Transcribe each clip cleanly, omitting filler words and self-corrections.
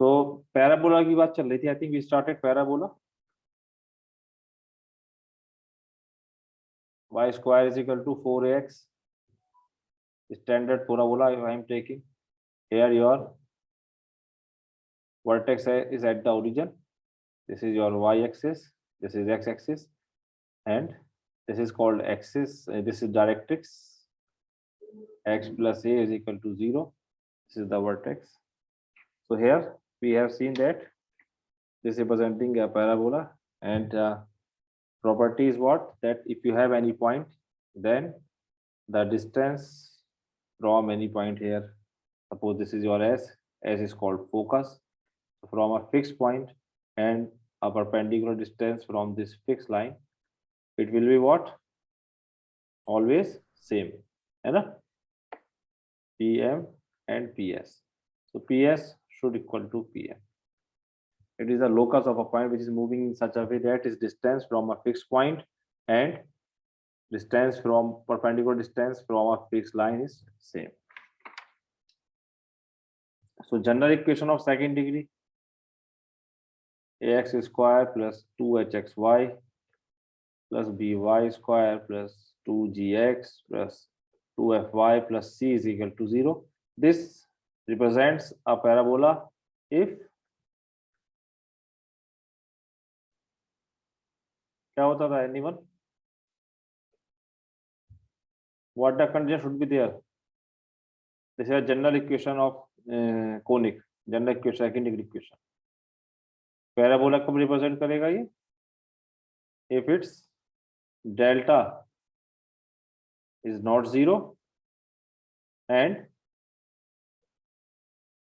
सो parabola की बात चल रही थी, I think we started parabola. y square is equal to 4ax standard parabola if I am taking. Here your vertex is at the origin. This is your y-axis, this is x-axis, and this is called axis. This is directrix. X plus a is equal to 0. This is the vertex. So here we have seen that this is representing a parabola, and property is what? That if you have any point, then the distance from any point here, suppose this is your S is called focus. So from a fixed point and a perpendicular distance from this fixed line, it will be what? Always same, है PM and PS. So PS should equal to PM. It is the locus of a point which is moving in such a way that its distance from a fixed point and distance from perpendicular distance from a fixed line is same. So general equation of second degree, ax square plus 2hxy plus by square plus 2gx plus 2fy plus c is equal to 0. This represents a parabola if क्या होता था anyone? What the condition should be there? This is a general equation of conic, general equation, second degree equation. Parabola कब represent करेगा ये? If its delta is not 0 and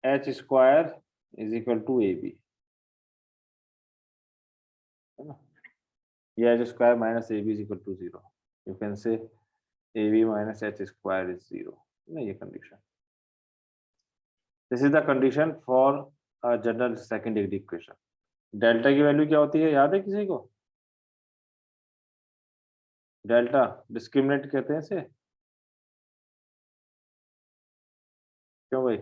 h square is equal to ab. Yeah, h square minus ab is equal to 0. You can say ab minus h square is 0. ये condition. This is the condition for a general second degree equation. Delta की value क्या होती है, याद है किसी को? Delta discriminate कहते हैं इसे, क्यों भाई?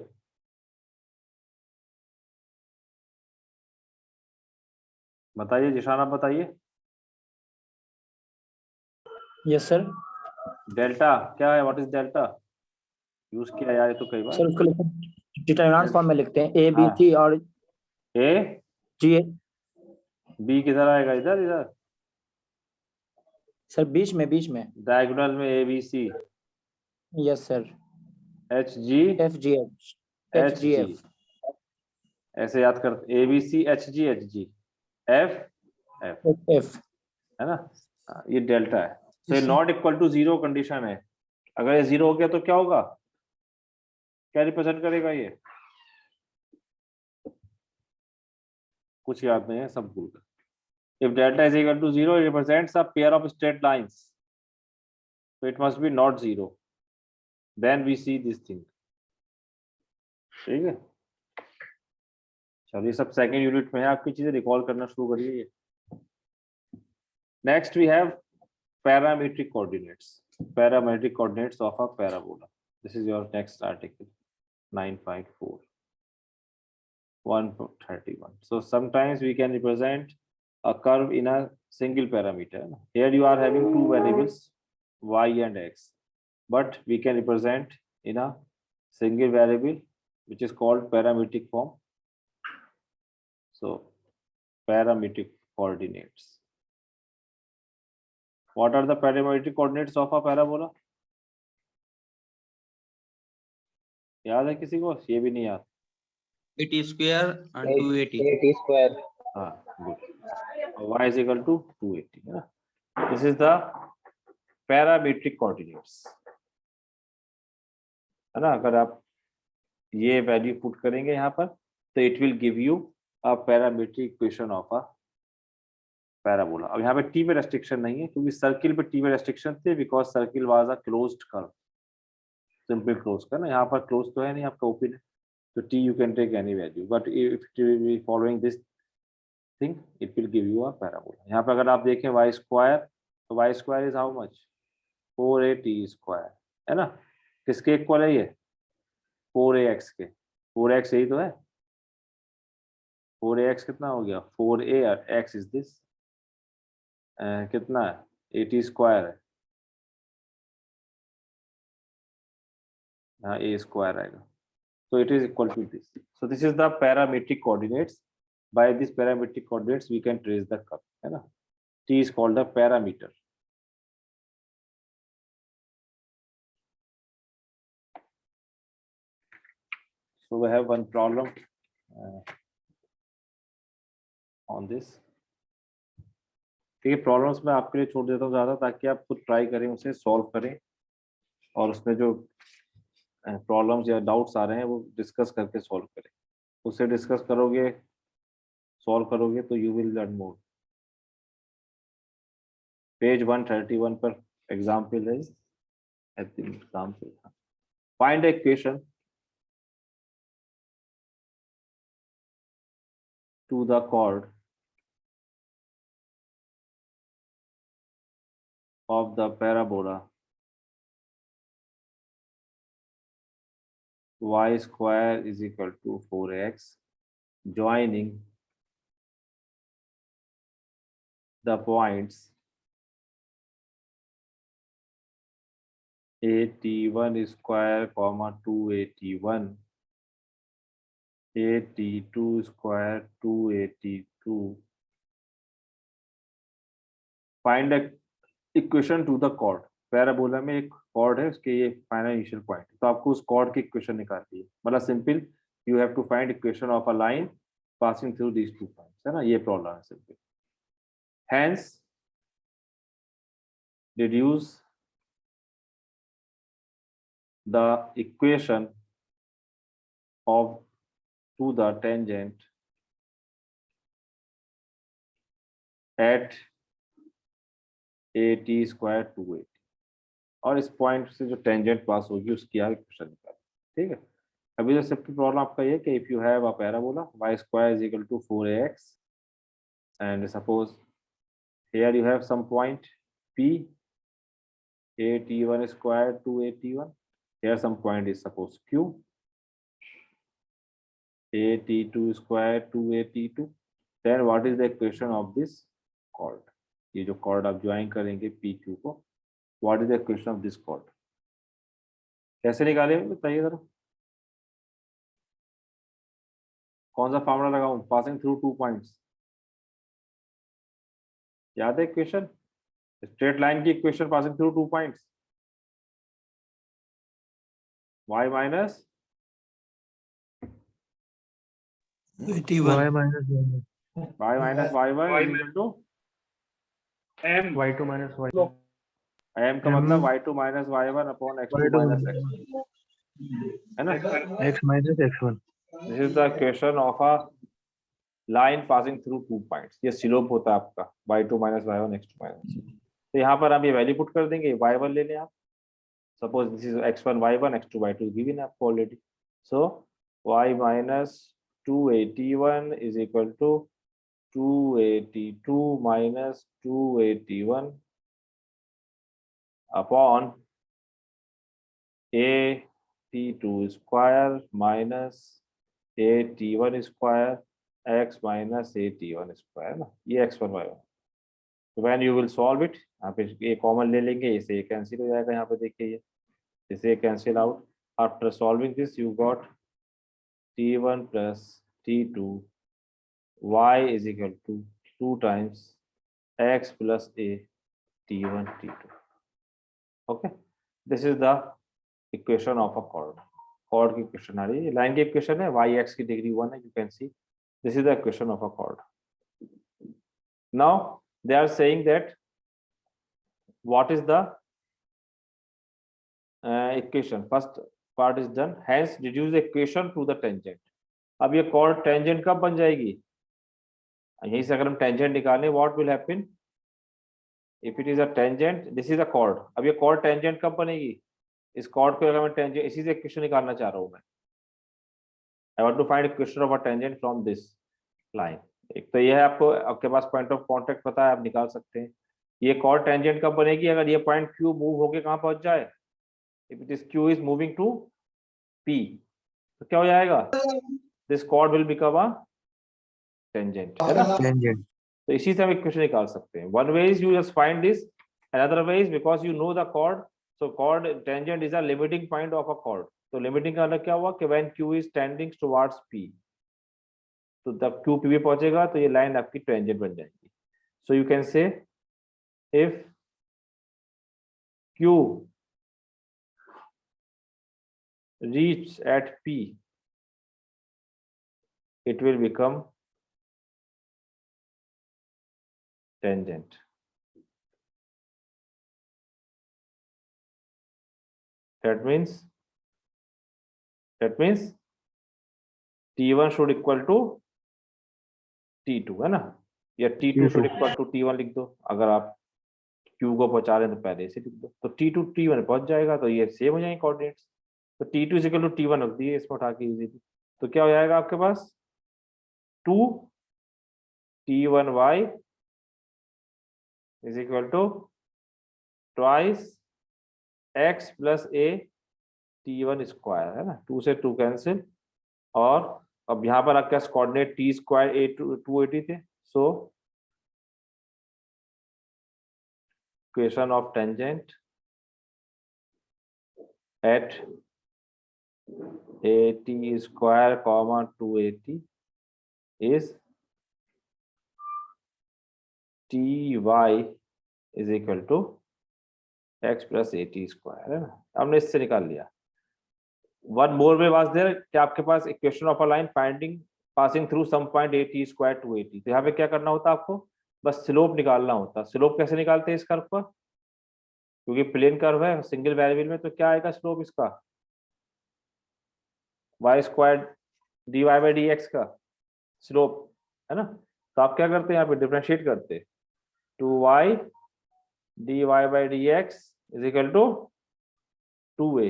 बताइए जिशान, आप बताइए। Yes sir. डेल्टा क्या है? What is delta? यूज किया यार ये तो कई बार सर। उसको डिटरमिनेंट फॉर्म में लिखते हैं ए बी सी और ए जी। बी किधर आएगा? इधर इधर सर बीच में डायगोनल में A B C. Yes sir. H G F G H G F ऐसे याद कर, A B C H G F F है ना? ये डेल्टा है। तो नॉट इक्वल टू 0 कंडीशन है। अगर ये 0 हो गया तो क्या होगा? क्या रिप्रेजेंट करेगा ये? कुछ याद नहीं है, सब भूल गए। If delta is equal to 0, it represents a pair of straight lines. So it must be not 0. Then we see this thing. ठीक है, चलिए सब सेकेंड यूनिट में है, आपकी चीजें रिकॉल करना शुरू करिए। Next we have parametric coordinates of a parabola. This is your next article 9.4 131. So sometimes we can represent a curve in a single parameter. Here you are having two variables y and x, but we can represent in a single variable which is called parametric form. So parametric coordinates. What are the parametric coordinates of a parabola? याद है किसी को? ये भी नहीं याद। 80 square and 280. 80 square. हाँ, good. Y is equal to 280. This is the parametric coordinates. है ना? अगर आप ये वैल्यू पुट करेंगे यहाँ पर तो it will give you a parametric equation of a parabola. अब यहाँ पे टी पे रेस्ट्रिक्शन नहीं है क्योंकि सर्किल पे टी पे रेस्ट्रिक्शन थे, because circle was a closed curve, simple close करना. यहाँ पर क्लोज तो है नहीं आपका ओपन, तो t you can take any value, but if it will be following this thing it will give you a parabola. यहाँ पे अगर आप देखें वाई स्क्वायर, तो y square is how much? 4a square, है ना? किसके इक्वल है ये? 4ax के. 4x यही तो है. 4ax कितना हो गया, 4a और x इज दिस, कितना है 80 स्क्वायर है, यहाँ a स्क्वायर आएगा, so it is equal to this. So this is the parametric coordinates. By these parametric coordinates we can trace the curve, है ना. T is called the parameter. So we have one problem on this. ठीक है, problems मैं आपके लिए छोड़ देता हूँ ज़्यादा, ताकि आप खुद ट्राई करें, उसे सॉल्व करें, और उसमें जो प्रॉब्लम्स या डाउट्स आ रहे हैं वो डिस्कस करके सॉल्व करें. उससे डिस्कस करोगे, सॉल्व करोगे, तो you will learn more. Page 131 पर एग्जाम्पल है, example. Find equation two the chord of the parabola y square is equal to 4x joining the points 81 square comma 281, 82 square 282. Find a equation to the chord. Parabola में एक chord है, उसके ये final initial point, तो आपको उस chord की equation निकालनी है. मतलब simple, you have to find equation of a line passing through these two points, है ना. ये प्रॉब्लम है simple. Hence deduce the equation of to the tangent at 80 square 280, और इस पॉइंट से जो टेंजेंट पास होगी उसकी आप इक्वेशन निकालें. ठीक है. अभी जो सिंपल प्रॉब्लम आपका ये कि if you have a parabola y square is equal to 4ax and suppose here you have some point p, 81 square 281, here some point is suppose q, 82 square 282. then what is the equation of this chord? ये जो chord आप join करेंगे p q को, what is the equation of this chord? कैसे निकालेंगे बताइए जरा. कौन सा फॉर्मूला लगाऊं, पासिंग थ्रू 2 पॉइंट्स, याद है इक्वेशन, स्ट्रेट लाइन की equation passing through 2 points, y minus 81. y minus y1 is equal to y2 minus y m का मतलब y2 minus y1 upon x2 minus x1, है ना. x minus x1. This is the equation of a line passing through 2 points. ये slope होता है आपका y2 minus y1 x2 minus. तो यहाँ पर हम ये वैल्यू पुट कर देंगे, y1 ले लें आप, suppose this is x1 y1 x2 y2 given है आपको already. So y minus 281 is equal to 282 minus 281 upon 82 square minus 81 square x minus 81 square ना, ये x1 y1. when you will solve it, यहाँ पे ये कॉमन ले लेंगे, इसे कैंसिल हो जाएगा. यहाँ पे देखिए ये इसे cancel out. After solving this you got t1 plus t2 y is equal to 2 times x plus a t1 t2. okay, this is the equation of a chord. chord की इक्वेशन आ रही है, लाइन की equation है, y x की degree 1 है, you can see this is the equation of a chord. now they are saying that what is the equation, first part is done, hence deduce the equation to the tangent. अब ये chord tangent कब बन जाएगी, यहीं से अगर हम tangent निकालें, what will happen if it is a tangent, this is a chord. अब ये chord tangent कब बनेगी, इस chord को अगर मैं tangent, इसी से इक्वेशन निकालना चाह रहा हूं मैं. I want to find equation of a tangent from this line. एक तो ये है, आपको आपके पास पॉइंट ऑफ कांटेक्ट पता है, आप निकाल सकते हैं. ये chord tangent कब बनेगी, अगर ये पॉइंट Q मूव होके कहां पहुंच जाए, if it is Q is moving to P, तो क्या हो जाएगा, this chord will become a tangent, है ना? Tangent. तो इसी से हम इक्वेशन निकाल सकते हैं. One way is you just find this, another way is because you know the chord, so chord tangent is a limiting point of a chord. तो लिमिटिंग का मतलब क्या हुआ कि when q is tending towards p, तो जब q p पे पहुंचेगा तो ये लाइन आपकी टेंजेंट बन जाएगी. So you can say if q reach at p, it will become tangent. That means t1 should equal to t2, है ना? या t2 should equal to t1 लिख दो. अगर आप q को पहुंचा रहे हैं तो पहले से लिख दो, तो t2 t1 पहुंच जाएगा, तो ये सेम हो जाएंगे कोऑर्डिनेट्स. तो t2 is equal to t1 रख दिए इसमें उठा के इजीली. तो क्या हो जाएगा आपके पास 2 t1y is equal to twice x plus a t1 square, है ना? 2 से 2 कैंसिल, और अब यहाँ पर आपके पास कोऑर्डिनेट t स्क्वायर a 280 थे. So equation of tangent at at square comma 280 is ty is equal to x plus at square, है ना? हमने इससे निकाल लिया. One more way was there कि आपके पास equation of a line finding passing through some point at square 280. तो यहाँ पे क्या करना होता है आपको? बस स्लोप निकालना होता. स्लोप कैसे निकालते हैं इस कर्व पर? क्योंकि प्लेन कर्व है सिंगल वेरिएबल में, तो क्या आएगा स्लोप इसका? y square dy by dx का स्लोप, है ना? तो आप क्या करते हैं यहाँ पे डिफरेंशिएट करते हैं. 2y dy by dx is equal to 2a.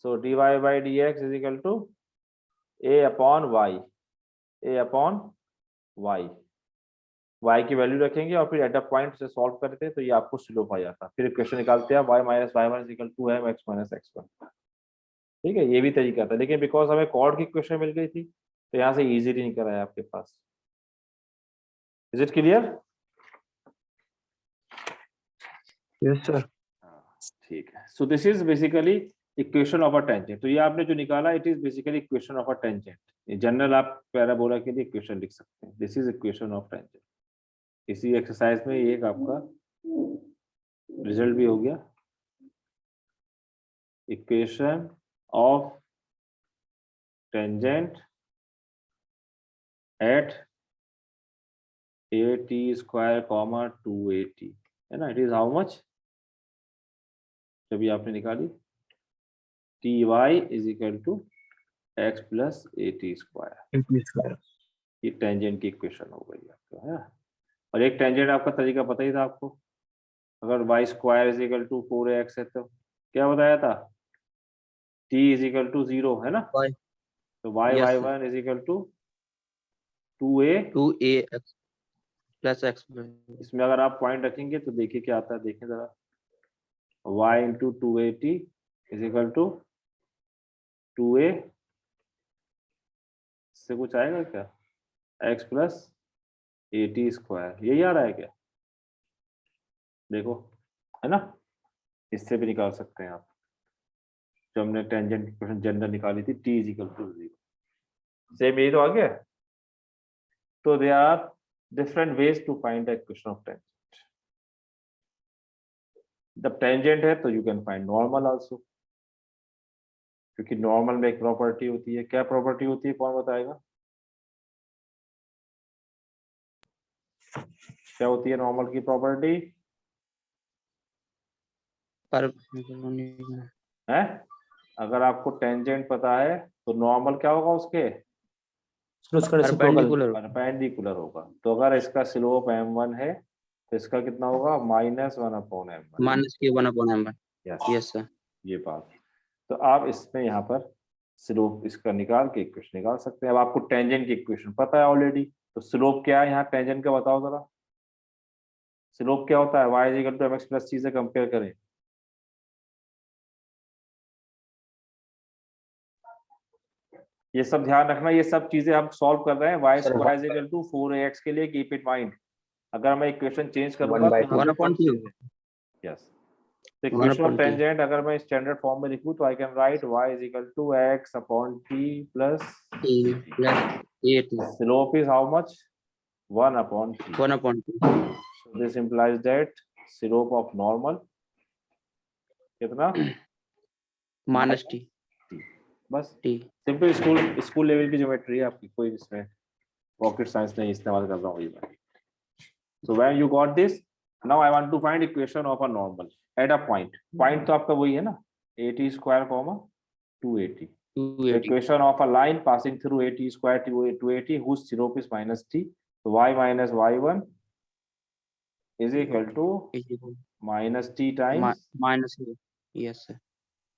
So dy by dx is equal to a upon y, a upon y. y की वैल्यू रखेंगे और फिर एट अ पॉइंट से सॉल्व करते हैं तो ये आपको स्लोप आ जाता है. फिर इक्वेशन निकालते हैं y minus y1 is equal to m x minus x1. ठीक है, ये भी तरीका था, लेकिन बिकॉज हमें कॉर्ड की इक्वेशन मिल गई थी तो यहाँ से इजीली निकल आया आपके पास. Is it clear? Yes, sir. ठीक है. So this is basically equation of a tangent. तो ये आपने जो निकाला it is basically equation of a tangent. General आप पैराबोला के लिए इक्वेशन लिख सकते हैं. This is equation of tangent. इसी एक्सरसाइज में एक आपका रिजल्ट भी हो गया. Equation of tangent at at square comma 280, है ना? It is how much? जब ये आपने निकाली ty is equal to x plus at square. At square. ये टेंजेंट की इक्वेशन हो गई आपका, है ना? और एक टेंजेंट आपका तरीका पता ही था आपको. अगर y square is equal to 4x है तो क्या बताया था? t इज इक्वल टू 0, है ना? Y. तो y Yes, y1 is equal to 2a. 2ax plus x. इसमें अगर आप पॉइंट रखेंगे तो देखिए क्या आता है. देखें जरा. y into 280 is equal to 2a से कुछ आएगा क्या? x plus at square. यही आ रहा है क्या? देखो, है ना? इससे भी निकाल सकते हैं आप. जो हमने टेंजेंट इक्वेशन जनरल निकाली थी t is equal to 0. Same यही तो आ गया. तो they are different ways to find the equation of tangent. जब टेंजेंट है तो you can find normal also, क्योंकि नॉर्मल में एक प्रॉपर्टी होती है. क्या प्रॉपर्टी होती है, कौन बताएगा? क्या होती है नॉर्मल की प्रॉपर्टी? है, अगर आपको टेंजेंट पता है तो नॉर्मल क्या होगा उसके? उसका रेसिप्रोकल. परपेंडिकुलर होगा. तो अगर इसका स्लोप m1 है तो इसका कितना होगा? -1 upon m1. -1/m1. Yes, Yes, sir. ये बात. तो आप इसमें यहाँ पर स्लोप इसका निकाल के इक्वेशन निकाल सकते हैं. अब आपको टेंजेंट की इक्वेशन पता है ऑलरेडी, तो स्लोप क्या है यहाँ टेंजेंट का बताओ जरा. स्लोप क्या होता है? y is equal to mx plus c से कंपेयर करें. ये सब ध्यान रखना, ये सब चीजें हम सॉल्व कर रहे हैं y Sir, square is equal to 4ax के लिए, कीप इट माइंड। अगर मैं इक्वेशन चेंज करूंगा by तो यहाँ two. पे 1/2. चेंज है। यस, तो 1 equation of upon t. Tangent अगर मैं स्टैंडर्ड फॉर्म में लिखूं तो I can write y is equal to x upon t plus T plus at. Slope is how much, 1 upon t। 1 upon t. So this implies that slope of normal कितना, Minus t. t। बस T. Simple school level की geometry है आपकी, कोई इसमें rocket science नहीं इस्तेमाल कर रहा हूँ ये मैं। So when you got this, now I want to find equation of a normal at a point. Point तो आपका वही है ना, 80 square comma 280. 280. Equation of a line passing through 80 square to 280 whose slope is minus t. So y minus y1 is equal to is equal minus t times, minus a. Yes sir.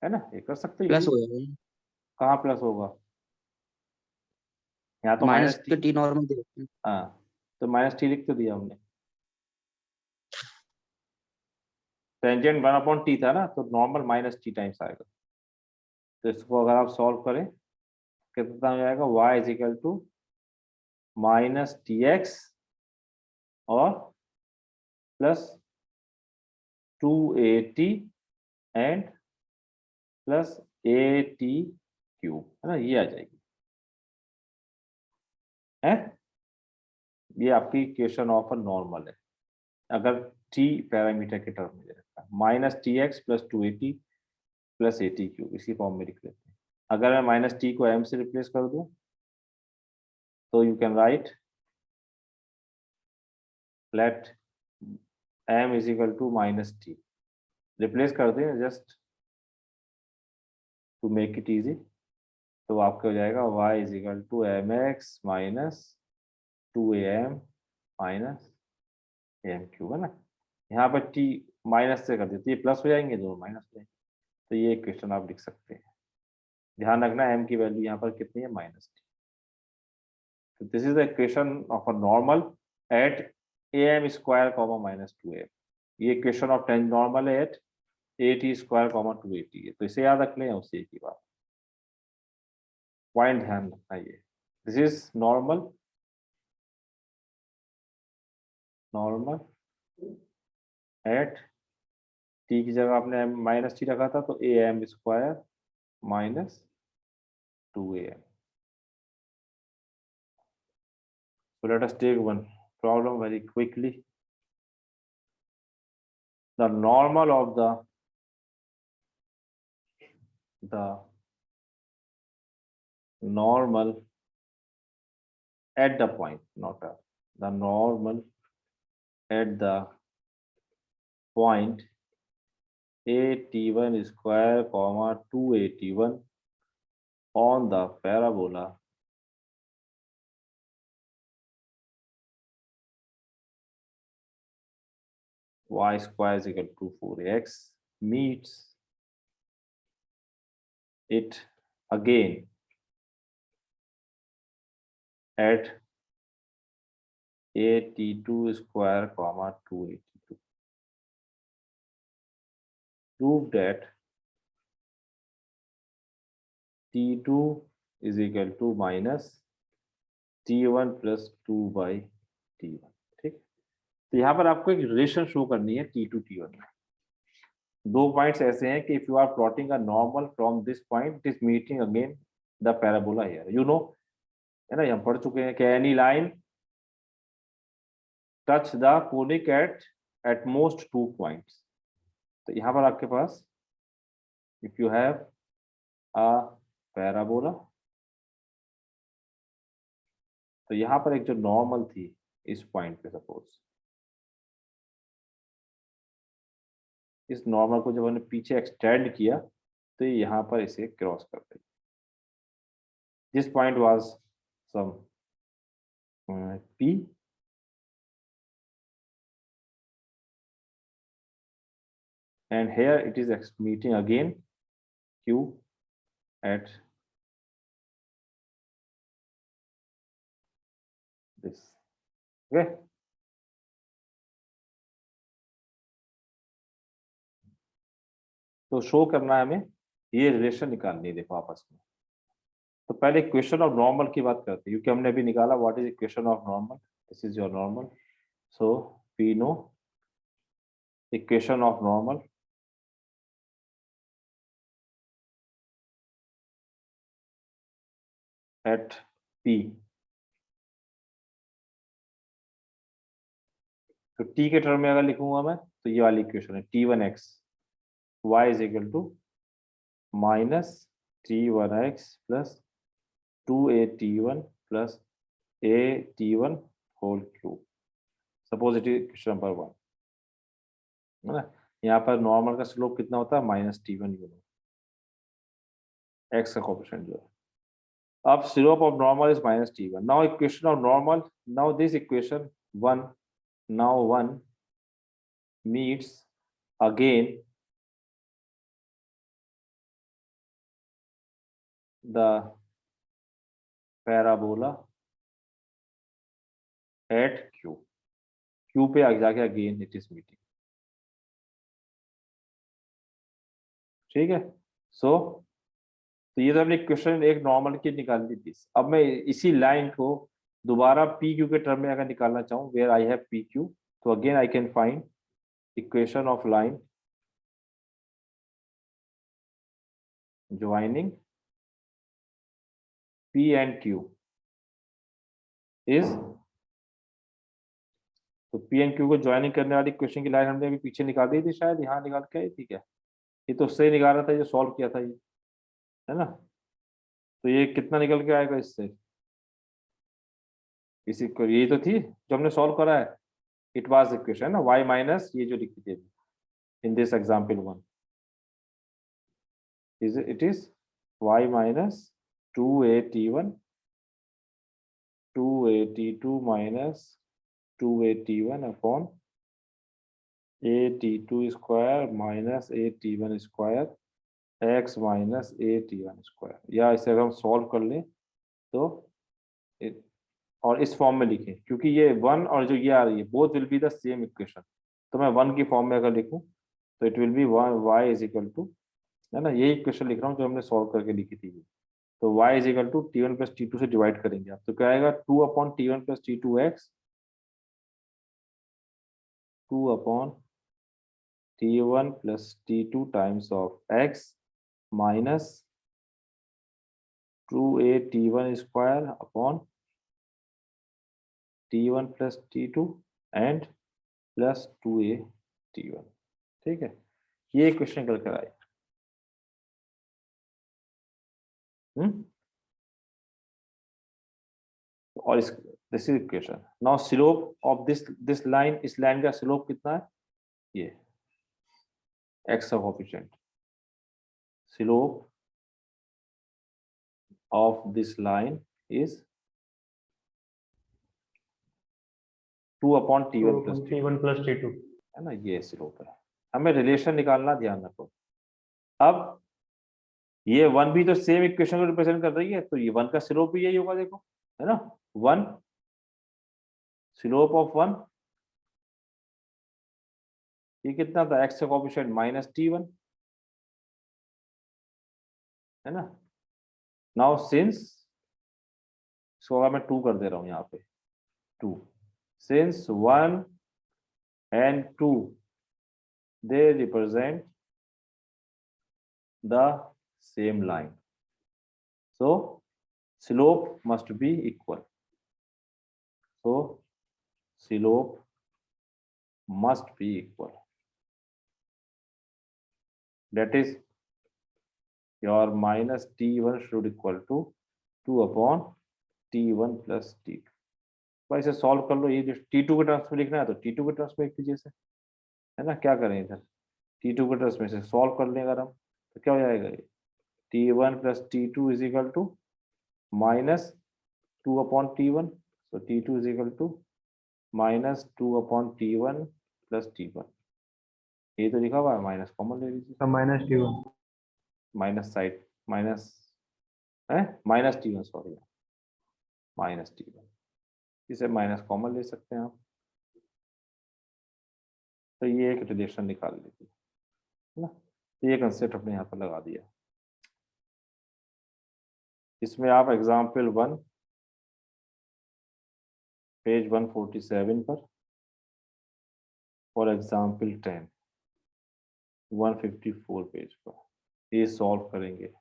है ना, ये कर सकते plus हैं। हो जाएगा, कहाँ plus होगा, यहाँ तो माइनस माइनस तो टी। टी नॉर्मल दे देते हैं। हाँ, तो माइनस टी लिख तो दिया हमने। टेंजेंट 1 अपॉन टी था ना, तो नॉर्मल माइनस टी टाइम्स आएगा। तो इसको अगर आप सॉल्व करें कितना हो जाएगा, y is equal to minus T X और plus 280 and plus A T cube, है ना, ये आ जाएगी है। ये आपकी इक्वेशन ऑफ अ नॉर्मल है अगर टी पैरामीटर के टर्म में रखा है। माइनस टी एक्स प्लस 280 प्लस ए टी क्यूब, इसी फॉर्म में लिख लेते हैं। अगर मैं माइनस टी को एम से रिप्लेस कर दूं तो you can write let m is equal to minus t, replace कर दें just to make it easy. तो आपका हो जाएगा y is equal to m x minus 2am minus m cube, है ना। यहाँ पर t माइनस से कर देते, ये प्लस हो जाएंगे, दोनों माइनस हो जाएंगे। तो ये इक्वेशन आप लिख सकते हैं। ध्यान रखना m की वैल्यू यहाँ पर कितनी है, माइनस टी। तो this is the equation of a normal at am square comma minus 2am। ये इक्वेशन ऑफ टेन नॉर्मल है एट at स्क्वायर कॉमा 280 है। तो इसे याद रख लें, उससे एक ही बात, पॉइंट ध्यान रखना ये। This is normal at t की जगह आपने माइनस टी रखा था, तो a m square minus 2am। So let us take one problem very quickly. The normal of the normal at the point, not the normal at the point at1 square comma 281 on the parabola y square is equal to 4x meets it again at 82 square comma 282. Prove that t2 is equal to minus t1 plus 2 by t1। ठीक, तो यहाँ पर आपको एक relation show करनी है t2 t1 में। दो पॉइंट्स ऐसे हैं कि if you are plotting a normal from this point it is meeting again the parabola here, you know, है ना, हम पढ़ चुके हैं कि any line touch the conic at most 2 points. तो यहाँ पर आपके पास if you have a parabola, तो यहाँ पर एक जो नॉर्मल थी इस पॉइंट पे, सपोज इस नॉर्मल को जब हमने पीछे एक्सटेंड किया तो यहाँ पर इसे क्रॉस कर देंगे। This point was some P and here it is meeting again Q at this, okay। तो शो करना है हमें, ये रिलेशन निकालनी है, देखो आपस में तो पहले इक्वेशन ऑफ नॉर्मल की बात करते हैं, क्योंकि हमने अभी निकाला what is equation of normal. This is your normal. So we know equation of normal at P. तो T के टर्म में अगर लिखूंगा मैं तो ये वाली इक्वेशन है T1x y is equal to minus T1x plus 2AT1 plus AT1 whole cube. Suppose it is question number 1 है ना. यहाँ पर नॉर्मल का स्लोप कितना होता है -T1 एक्स का कोएफिशिएंट जो है. अब slope of normal is -T1. Now equation of normal, now this equation 1, now 1 meets again the parabola at Q पे आगे जाके again it is meeting. ठीक है. तो ये तो हमने इक्वेशन एक नॉर्मल की निकाल दी थी. अब मैं इसी लाइन को दोबारा पी क्यू के टर्म में अगर निकालना चाहूँ where I have P Q, तो again I can find equation of line joining P and Q is. तो P and Q को ज्वाइनिंग करने वाली इक्वेशन की लाइन हमने अभी पीछे निकाल दी थी, शायद यहाँ निकाल के आई थी क्या. ये तो उससे ही निकाल रहा था, ये सॉल्व किया था ये, है ना. तो ये कितना निकल के आएगा इससे, इसी को यही तो थी जो हमने सॉल्व करा है. इट वाज इक्वेशन ना y माइनस ये जो लिखी थी in this example 1 is it is y minus 2AT1 2AT2 minus 2AT1 upon AT2 square minus AT1 square x minus AT1 square. या इसे अगर हम सॉल्व कर लें तो और इस फॉर्म में लिखें, क्योंकि ये 1 और जो ये आ रही है both will be the same equation. तो मैं 1 की फॉर्म में अगर लिखूं तो it will be y is equal to, है ना, यही इक्वेशन लिख रहा हूँ जो हमने सॉल्व करके लिखी थी. तो y is equal to T1 plus T2 से डिवाइड करेंगे आप, तो क्या आएगा 2 upon T1 plus T2x 2 upon T1 plus T2 times of x minus 2AT1 square upon T1 plus T2 and plus 2AT1. ठीक है, ये इक्वेशन निकल कर आए. और इस this is equation. Now slope of this line, इस लाइन का स्लोप कितना है, ये x का coefficient. Slope of this line is 2 upon T1 plus T2 है ना, ये स्लोप है. हमें रिलेशन निकालना, ध्यान रखो. अब ये 1 भी तो सेम इक्वेशन को रिप्रेजेंट कर रही है, तो ये 1 का स्लोप भी यही होगा, देखो, है ना. 1 स्लोप ऑफ 1 ये कितना था, x का कोएफिशिएंट माइनस T1, है ना. नाउ सिंस इसको अगर मैं 2 कर दे रहा हूं यहाँ पे 2, since 1 and 2 they represent the same line, so slope must be equal. So slope must be equal. That is your minus T1 should equal to 2 upon T1 plus T2. तो इसे सॉल्व कर लो. ये जो T2 के terms में लिखना है तो T2 के टर्म्स में लिख लीजिए, है ना. क्या करें इधर T2 के टर्म्स में से सॉल्व कर लें अगर हम, तो क्या हो जाएगा, ये T1 plus T2 is equal to minus 2 upon T1. तो T2 is equal to minus 2 upon T1 plus T1. ये तो लिखा हुआ है, माइनस कॉमन ले लीजिए. Minus T1 minus side minus है, minus T1 sorry, minus T1, इसे माइनस कॉमन ले सकते हैं आप. तो ये एक रिलेशन निकाल लीजिए, है ना. तो ये कंसेप्ट अपने यहाँ पर लगा दिया. इसमें आप एग्जाम्पल 1 पेज 147 पर और एग्जाम्पल 10 154 पेज पर ये सॉल्व करेंगे।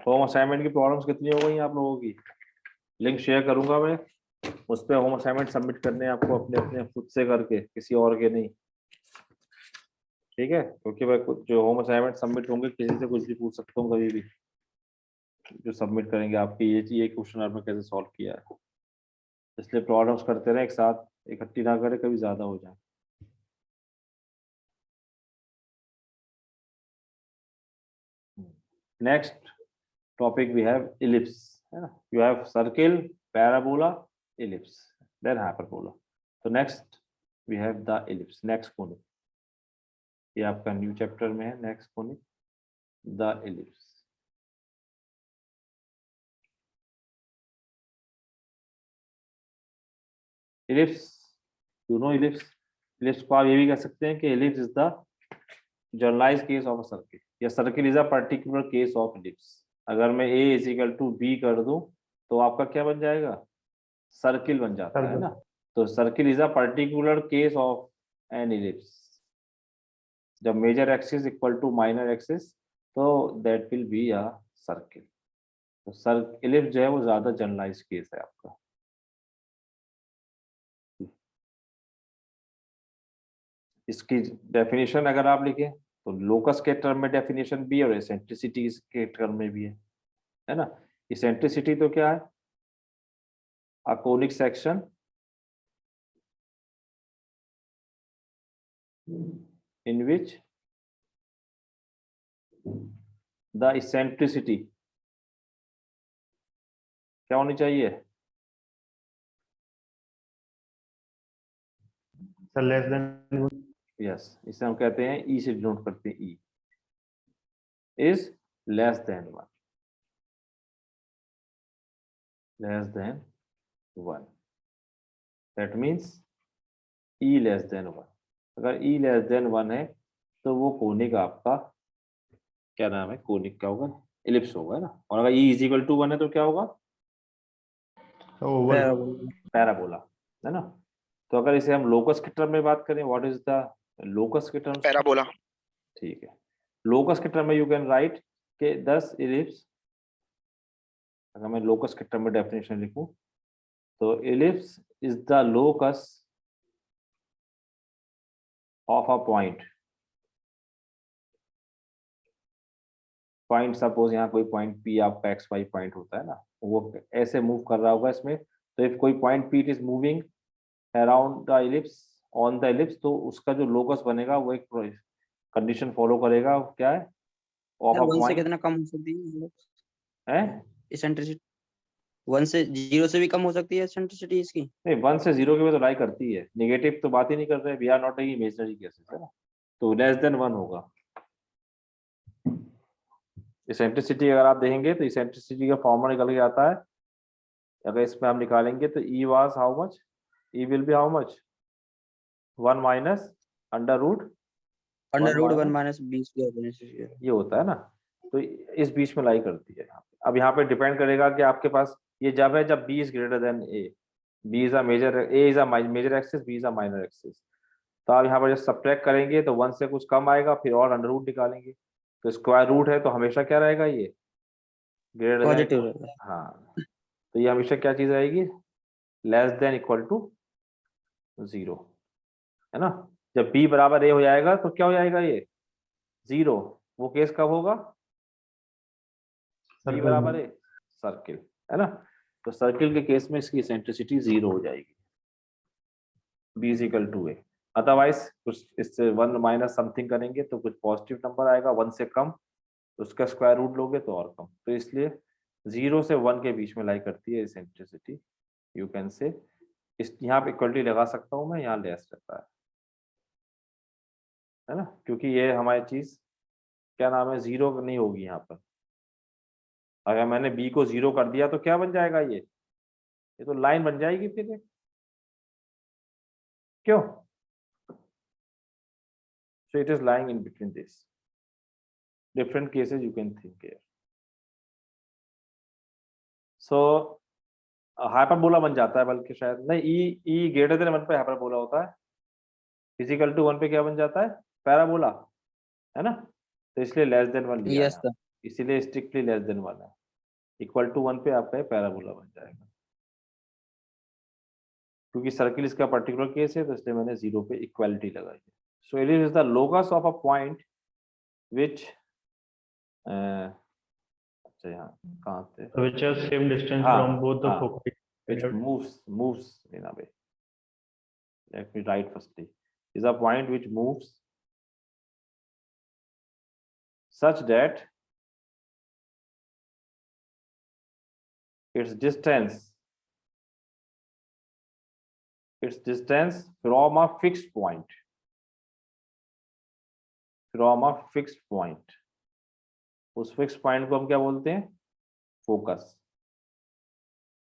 होम असाइनमेंट की प्रॉब्लम्स कितनी हो गई आप लोगों की? लिंक शेयर करूंगा मैं, उस पर होम असाइनमेंट सबमिट करने हैं आपको अपने अपने खुद से करके, किसी और के नहीं, ठीक है? क्योंकि मैं जो होम असाइनमेंट सबमिट होंगे किसी से कुछ भी पूछ सकता हूँ कभी भी, जो सबमिट करेंगे आपकी ये क्वेश्चन आपने कैसे सॉल्व किया है, इसलिए प्रॉब्लम्स करते रहे, एक साथ इकट्ठी ना करें, कभी ज्यादा हो जाए। Next topic we have ellipse, है ना? You have circle, parabola, ellipse, then hyperbola. तो next we have the ellipse, next conic, ये आपका न्यू चैप्टर में है, next conic the ellipse. Ellipse, you know ellipse, ellipse को आप ये भी कह सकते हैं कि ellipse is the generalised case of a circle, या circle is a particular case of ellipse. अगर मैं a is equal to be कर दूं तो आपका क्या बन जाएगा? सर्किल बन जाता है ना। तो circle is a particular case of an ellipse. जब major axis equal to minor axis तो that will be a circle. तो सर इलिप्स जो है वो ज्यादा जनरलाइज केस है आपका। इसकी डेफिनेशन अगर आप लिखें तो लोकस के टर्म में डेफिनेशन भी है और एसेंट्रिसिटी के टर्म में भी है ना? एसेंट्रिसिटी तो क्या है? A conic section in which the eccentricity क्या होनी चाहिए? लेस देन, यस, इसे हम कहते हैं ई से डिनोट करते हैं, ई is less than 1, less than 1, that means E less than 1। अगर ई लेस देन 1 है तो वो कोनिक आपका क्या नाम है? कोनिक क्या होगा? इलिप्स होगा ना। और अगर ई इज इक्वल टू 1 है तो क्या होगा? ओवल, पैराबोला, है ना? तो अगर इसे हम लोकस के टर्म में बात करें, व्हाट इज द लोकस के टर्म? पैराबोला। ठीक है, लोकस के टर्म में यू कैन राइट के 10 इलिप्स। अगर मैं लोकस के टर्म में डेफिनेशन लिखूं तो ellipse is the locus of a point. Point suppose यहाँ कोई पॉइंट पी आपका एक्स वाई पॉइंट होता है ना, वो ऐसे मूव कर रहा होगा इसमें। तो इफ कोई point P it is moving around the ellipse on the ellipse, तो उसका जो लोकस बनेगा वो एक कंडीशन फॉलो करेगा, क्या है? ऑफ अ 1 से पॉइंट कितना कम हो सकती है है? एसेंट्रिसिटी? 1 से 0 से भी कम हो सकती है एसेंट्रिसिटी इसकी? नहीं, 1 से 0 के बाद तो लाई करती है, नेगेटिव तो बात ही नहीं कर रहे, we are not taking imaginary cases, है ना? तो लेस देन 1 होगा। इसेंट्रिसिटी अगर आप देखेंगे तो इसेंट्रिसिटी का फॉर्मूला निकल के आता है। अगर इसमें हम निकालेंगे तो E was how much? E will be how much? 1 minus under root under root 1 1 minus 20 के ये होता है ना। तो इस बीच में लाई करती है यहाँ पे। अब यहाँ पे डिपेंड करेगा कि आपके पास ये जब है जब B is greater than A, B is a major, A is a major axis, B is a minor axis. तो आप यहाँ पर जब सब्ट्रैक्ट करेंगे तो 1 से कुछ कम आएगा, फिर और अंडर रूट निकालेंगे तो स्क्वायर रूट है तो हमेशा क्या रहेगा? ये ग्रेटर देन पॉजिटिव इक्वल, रहेगा। हाँ, तो ये हमेशा क्या चीज रहेगी? लेस देन इक्वल टू 0, है ना? जब b बराबर a हो जाएगा तो क्या हो जाएगा? ये 0। वो केस कब होगा? b बराबर a, सर्किल, है ना? तो सर्किल के केस में इसकी एसेंट्रिसिटी 0 हो जाएगी, b is equal to a। Otherwise कुछ इससे 1 माइनस समथिंग करेंगे तो कुछ पॉजिटिव नंबर आएगा, 1 से कम तो उसका स्क्वायर रूट लोगे तो और कम। तो इसलिए 0 से 1 के बीच में लाई करती है एसेंट्रिसिटी। यू कैन से इस यहाँ पे इक्वलिटी लगा सकता हूँ मैं, यहाँ लेस रहता है ना? क्योंकि ये हमारी चीज क्या नाम है? 0 नहीं होगी यहाँ पर। अगर मैंने b को 0 कर दिया तो क्या बन जाएगा? ये तो लाइन बन जाएगी फिर ये। क्यों? So it is lying in between this. different cases you can think here. So hyperbola बन जाता है, बल्कि शायद नहीं, ई ग्रेटर देन 1 पे हाइपरबोला होता है, फिजिकल टू 1 पे क्या बन जाता है, पैराबोला, है ना। तो इसलिए लेस देन 1 लिया यस है, सर। इसीलिए स्ट्रिक्टली लेस देन 1 है। इक्वल टू 1 पे आपका ये पैराबोला बन जाएगा, क्योंकि सर्किल इसका पर्टिकुलर केस है, तो इसलिए मैंने 0 पे इक्वालिटी लगाई है। So it is the locus of a point which, अच्छा यहाँ कहाँ थे, which has same distance हाँ, from both the हाँ, foci. which moves in a way. Let me write firstly. Is a point which moves such that its distance from a fixed point, उस fix point को हम क्या बोलते हैं, focus.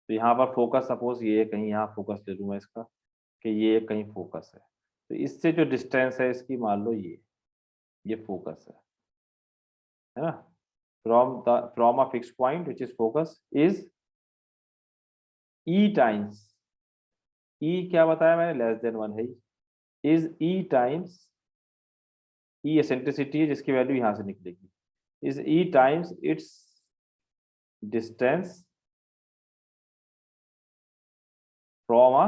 तो यहाँ पर फोकस सपोज ये कहीं, यहाँ फोकस ले लूँ मैं इसका, कि ये कहीं फोकस है, तो इससे जो डिस्टेंस है इसकी मान लो ये फोकस है ना। From a fix point which is focus is E times, E क्या बताया मैंने, लेस देन 1 है, is E times, E eccentricity है जिसकी वैल्यू यहाँ से निकलेगी, is E times its distance from a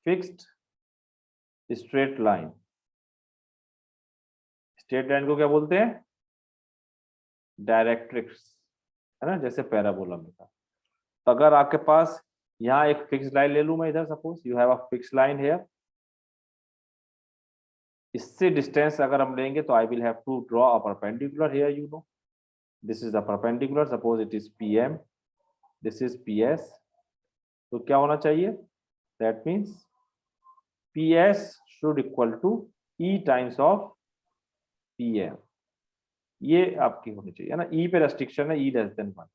fixed straight line. Straight line को क्या बोलते हैं, डायरेक्ट्रिक्स, है ना, जैसे पैराबोला में था। तो अगर आपके पास यहाँ एक फिक्स लाइन ले लूं मैं इधर, suppose you have a fix line here, इससे डिस्टेंस अगर हम लेंगे तो I will have to draw a perpendicular here, you know this is the perpendicular, suppose it is PM, this is PS. तो क्या होना चाहिए, that means PS should equal to E times of PM, ये आपकी होनी चाहिए, है ना। ई पे रेस्ट्रिक्शन है, ई लेस देन 1,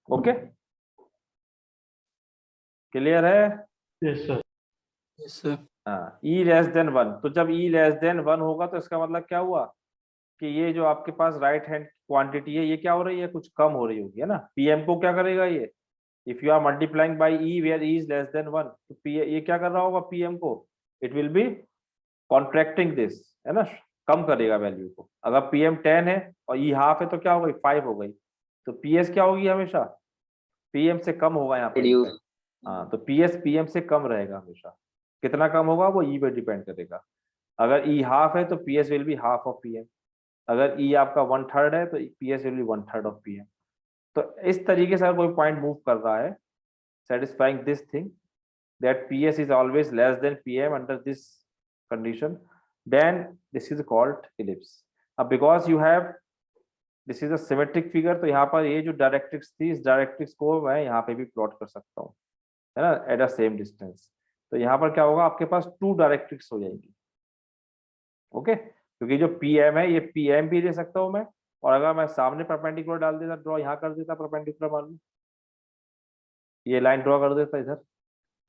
ओके, क्लियर है। Yes sir. Yes, sir. हाँ, ई लेस देन 1, तो जब ई लेस देन 1 होगा तो इसका मतलब क्या हुआ कि ये जो आपके पास राइट हैंड क्वांटिटी है ये क्या हो रही है, कुछ कम हो रही होगी, है ना। पीएम को क्या करेगा ये, if you are multiplying by E where E is less than 1, तो पी ये क्या कर रहा होगा पीएम को, it will B contracting this, है ना, कम करेगा वैल्यू को। अगर पीएम 10 है और ई हाफ है तो क्या हो गई, 5 हो गई, तो पीएस क्या होगी, हमेशा पीएम से कम होगा यहाँ पे। हाँ, तो पीएस पीएम से कम रहेगा हमेशा, कितना कम होगा वो ई पे डिपेंड करेगा। अगर ई हाफ है तो PS will be half of PM, अगर ई आपका 1/3 है तो PS will be 1/3 of PM. तो इस तरीके से अगर कोई पॉइंट मूव कर रहा है satisfying this thing that PS is always less than PM under this condition, then this is called ellipse. अब because you have this is a symmetric figure, तो यहाँ पर ये जो डायरेक्ट्रिक्स थी, इस डायरेक्ट्रिक्स को मैं यहाँ पे भी प्लॉट कर सकता हूँ, है ना, एट अ सेम डिस्टेंस। तो यहाँ पर क्या होगा, आपके पास 2 डायरेक्ट्रिक्स हो जाएगी, ओके, क्योंकि जो PM है ये PM भी ले सकता हूँ मैं, और अगर मैं सामने परपेंडिकुलर डाल देता, ड्रॉ यहाँ कर देता परपेंडिकुलर, मान लो ये लाइन ड्रॉ कर देता इधर,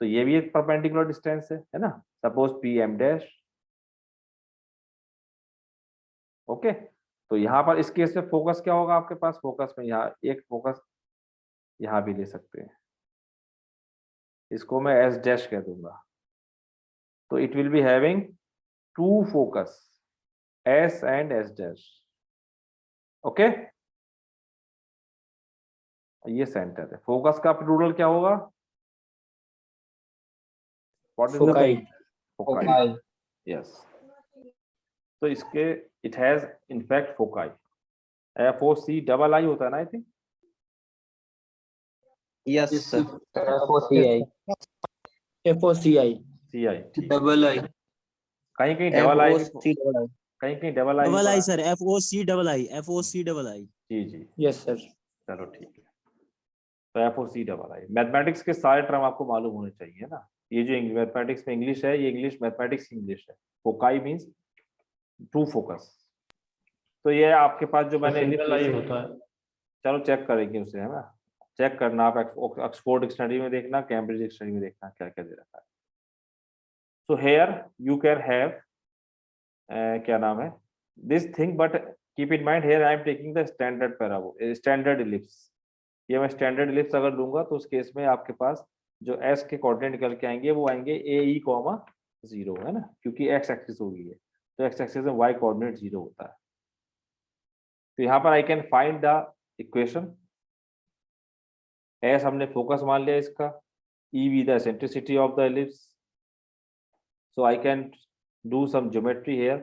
तो ये भी एक परपेंडिकुलर डिस्टेंस है ना, सपोज PM डैश, ओके। तो यहाँ पर इस केस में फोकस क्या होगा आपके पास, फोकस में यहाँ एक फोकस यहाँ भी ले सकते हैं, इसको मैं S डैश कह दूंगा, तो it will be having 2 focus S and S dash, okay. ये सेंटर है, फोकस का प्लूरल क्या होगा, what is the Foci. Foci, yes. तो इसके it has in fact foci, FOC double आई होता है ना, I think, yes sir. FOCI. FOCI. CI, Double I. कहीं कहीं डबल आई, FOC डबल आई। कहीं कहीं डबल आई, डबल आई सर, FOC डबल आई, FOC डबल आई। जी जी, Yes, sir. चलो ठीक है। तो FOC डबल आई, मैथमेटिक्स के सारे टर्म आपको मालूम होने चाहिए, है ना। ये जो मैथमेटिक्स में इंग्लिश है, ये इंग्लिश मैथमेटिक्स इंग्लिश है। Foci means 2 focus. तो ये आपके पास जो मैंने सिंगल आई होता है। चलो चेक करेंगे उसे, है ना, चेक करना आप ऑक्सफोर्ड डिक्शनरी में देखना, कैम्ब्रिज डिक्शनरी में देखना क्या क्या दे रखा है। So here you can have क्या नाम है, this thing, but keep in mind here I am taking the standard parabola, standard ellipse. ये मैं स्टैंडर्ड इलिप्स अगर लूंगा तो उस केस में आपके पास जो s के कोऑर्डिनेट निकल के आएंगे वो आएंगे ae, 0 है ना, क्योंकि x एक्सिस हो गई है, तो x एक्सिस में y कोऑर्डिनेट 0 होता है। तो यहाँ पर आई can find the equation. s हमने फोकस मान लिया इसका, e be the eccentricity of the ellipse, so I can do some geometry here.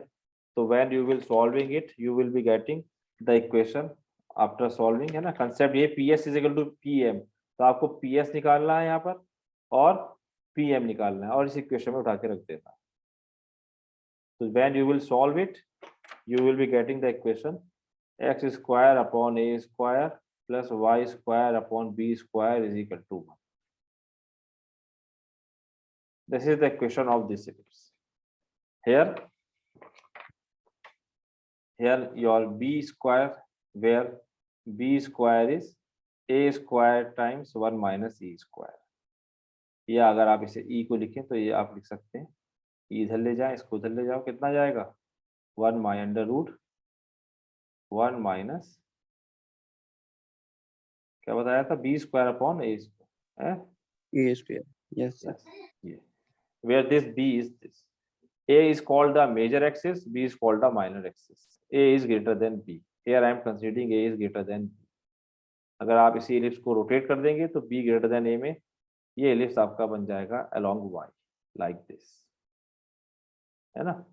So when you will solving it, you will be getting the equation after solving, है ना। Concept ये PS is equal to PM, तो आपको PS निकालना है यहाँ पर और PM निकालना है और इस इक्वेशन में उठा के रख देना। तो when you will solve it, you will be getting the equation x square upon a square plus y square upon b square is equal to 1. This is the equation of this ellipse. Here your b square, where b square is a square times 1 minus e square. या अगर आप इसे e को लिखें तो ये आप लिख सकते हैं, e इधर ले जाए, इसको उधर ले जाओ, कितना जाएगा 1 माई अंडर रूट 1 माइनस क्या बताया था, b square upon a square, A square. Yes, sir. yeah. Where this b is this, a is called the major axis, b is called the minor axis. a is greater than b. Here I am considering a is greater than b. अगर आप इसी ellipse को rotate कर देंगे तो b greater than a में ये ellipse आपका बन जाएगा along y like this, है ना।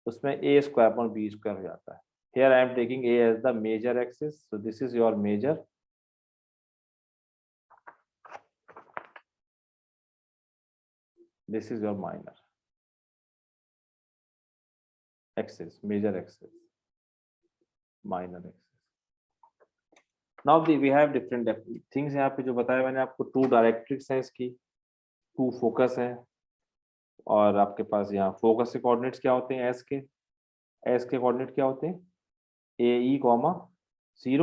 उसमें a square upon b square हो जाता है। Here I am taking a as the major axis, so this is your major, this is your minor axis, major axis, minor axis. Now we have different things यहाँ पे जो बताया मैंने आपको, 2 directrix है इसकी, 2 फोकस है, और आपके पास यहाँ फोकस के कोऑर्डिनेट्स क्या होते हैं, एस के कोऑर्डिनेट क्या होते हैं, AE, 0